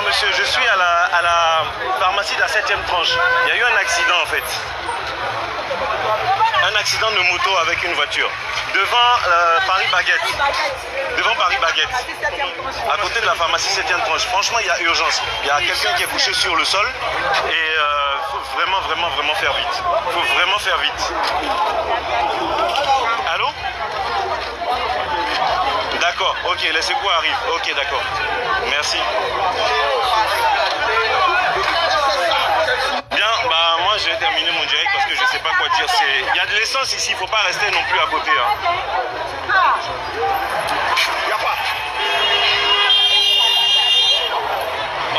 Monsieur, je suis à la pharmacie de la 7e tranche. Il y a eu un accident en fait. Un accident de moto avec une voiture. Devant Paris Baguette. Devant Paris Baguette. À côté de la pharmacie 7e tranche. Franchement, il y a urgence. Il y a quelqu'un qui est couché sur le sol. Et il faut vraiment faire vite. Il faut vraiment faire vite. Allô? D'accord, ok, les secours arrivent. Ok, d'accord. Merci. Bien, bah moi j'ai terminé mon direct parce que je sais pas quoi dire. Il y a de l'essence ici, il faut pas rester non plus à côté. Y a pas.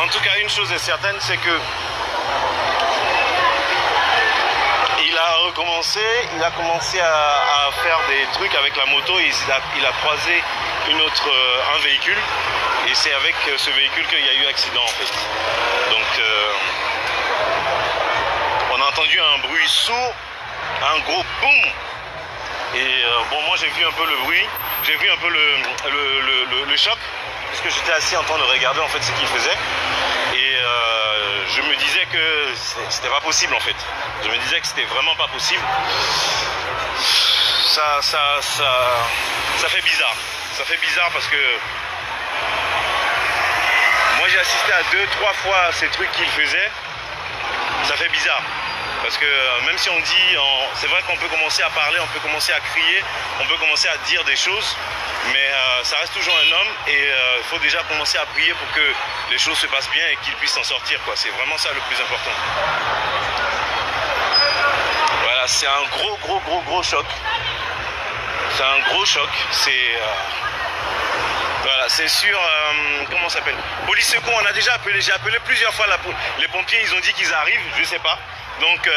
En tout cas, une chose est certaine, c'est que il a commencé à faire des trucs avec la moto et il a croisé un véhicule et c'est avec ce véhicule qu'il y a eu accident en fait. Donc on a entendu un bruit sourd, un gros boum et bon moi j'ai vu un peu le bruit, j'ai vu un peu le choc parce que j'étais assis en train de regarder en fait ce qu'il faisait et je me disais que c'était pas possible en fait. Je me disais que c'était vraiment pas possible. Ça fait bizarre. Ça fait bizarre parce que moi j'ai assisté à 2-3 fois ces trucs qu'il faisait. Ça fait bizarre. Parce que même si on dit, c'est vrai qu'on peut commencer à parler, on peut commencer à crier, on peut commencer à dire des choses, mais ça reste toujours un homme et il faut déjà commencer à prier pour que les choses se passent bien et qu'il puisse s'en sortir, quoi. C'est vraiment ça le plus important. Voilà, c'est un gros choc. C'est un gros choc. C'est voilà, c'est sur comment ça s'appelle? Police secours, on a déjà appelé, j'ai appelé plusieurs fois les pompiers, ils ont dit qu'ils arrivent, je sais pas. Donc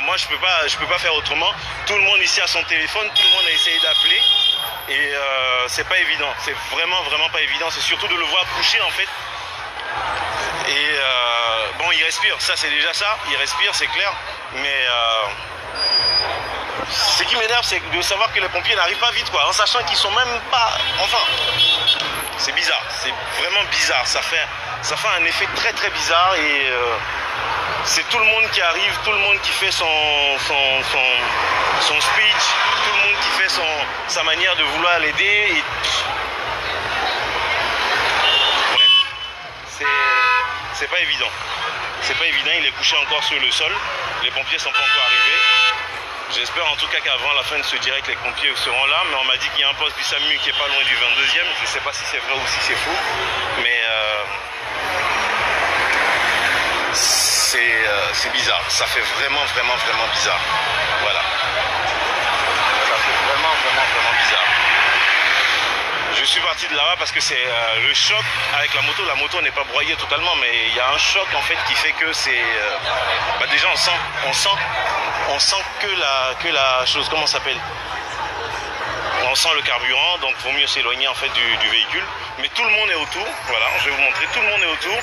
moi je peux pas faire autrement. Tout le monde ici a son téléphone, tout le monde a essayé d'appeler et c'est pas évident, c'est vraiment pas évident, c'est surtout de le voir coucher en fait. Et bon, il respire, ça c'est déjà ça, il respire, c'est clair, mais ce qui m'énerve, c'est de savoir que les pompiers n'arrivent pas vite, quoi, en sachant qu'ils sont même pas, enfin, c'est bizarre, c'est vraiment bizarre, ça fait un effet très bizarre et c'est tout le monde qui arrive, tout le monde qui fait son speech, tout le monde qui fait sa manière de vouloir l'aider. Et... bref, c'est pas évident. C'est pas évident, il est couché encore sur le sol. Les pompiers sont pas encore arrivés. J'espère en tout cas qu'avant la fin de ce direct, les pompiers seront là. Mais on m'a dit qu'il y a un poste du SAMU qui est pas loin du 22e. Je ne sais pas si c'est vrai ou si c'est faux. Mais... c'est bizarre, ça fait vraiment bizarre. Voilà. Ça fait vraiment bizarre. Je suis parti de là-bas parce que c'est le choc avec la moto. La moto n'est pas broyée totalement, mais il y a un choc en fait qui fait que c'est... déjà on sent que la chose, comment ça s'appelle? On sent le carburant, donc il vaut mieux s'éloigner en fait du véhicule. Mais tout le monde est autour, voilà, je vais vous montrer, tout le monde est autour.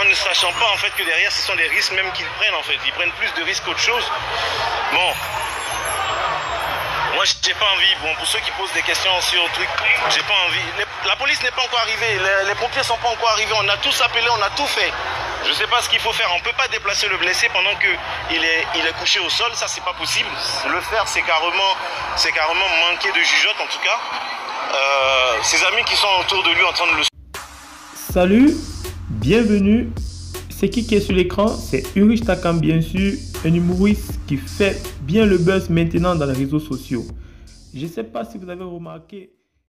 En ne sachant pas en fait que derrière ce sont des risques même qu'ils prennent en fait, ils prennent plus de risques qu'autre chose. Bon, moi j'ai pas envie, bon pour ceux qui posent des questions sur le truc, j'ai pas envie, la police n'est pas encore arrivée, les pompiers sont pas encore arrivés, on a tous appelé, on a tout fait. Je sais pas ce qu'il faut faire, on peut pas déplacer le blessé pendant qu'il est couché au sol, ça c'est pas possible. Le faire c'est carrément manquer de jugeote en tout cas. Ses amis qui sont autour de lui en train de le... Salut, bienvenue. C'est qui est sur l'écran? C'est Urich Takam, bien sûr, un humoriste qui fait bien le buzz maintenant dans les réseaux sociaux. Je ne sais pas si vous avez remarqué...